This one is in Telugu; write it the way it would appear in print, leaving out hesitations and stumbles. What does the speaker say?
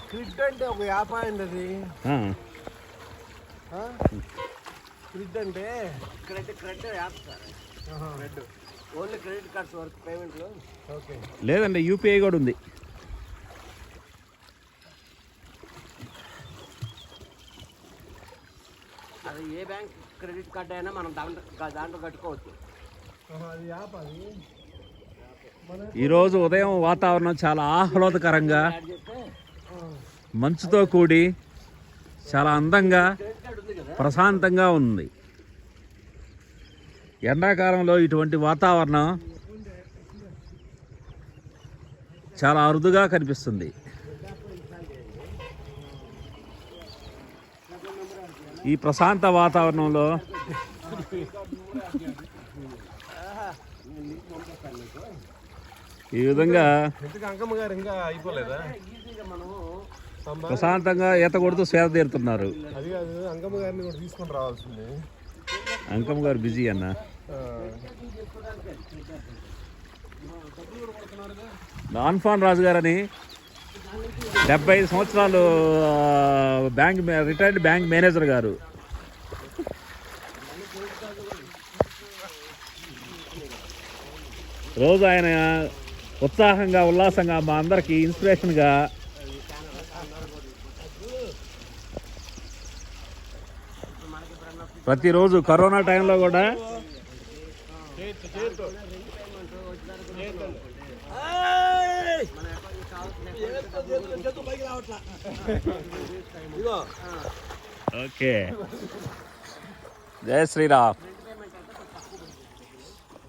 క్రిడ్ అంటే ఒక వ్యాపారం అండి అది. క్రిడ్ అంటే credit app sir. Credit only credit cards వరకు పేమెంట్లు. ఓకే, లేదండి యూపీఐ కూడా ఉంది. అది ఏ బ్యాంక్ క్రెడిట్ కార్డ్ అయినా మనం దాంట్లో కట్టుకోవచ్చు. అది యాప్ అది. ఈరోజు ఉదయం వాతావరణం చాలా ఆహ్లాదకరంగా మంచుతో కూడి చాలా అందంగా ప్రశాంతంగా ఉంది. ఎండాకాలంలో ఇటువంటి వాతావరణం చాలా అరుదుగా కనిపిస్తుంది. ఈ ప్రశాంత వాతావరణంలో ఈ విధంగా అంకమ్మ గారు ఇంకా అయిపోలేదా? ప్రశాంతంగా ఈత కొడుతూ సేద తీరుతున్నారు. అది కాదు, అంకమ్మ గారిని కూడా తీసుకొని రావాల్సింది. అంకమ్మ గారు బిజీ అన్న. నాన్ఫాన్ రాజు గారని 75 సంవత్సరాలు రిటైర్డ్ బ్యాంక్ మేనేజర్ గారు. రోజు ఆయన ఉత్సాహంగా ఉల్లాసంగా మా అందరికీ ఇన్స్పిరేషన్గా ప్రతిరోజు కరోనా టైంలో కూడా ఓకే, జై శ్రీరామ్.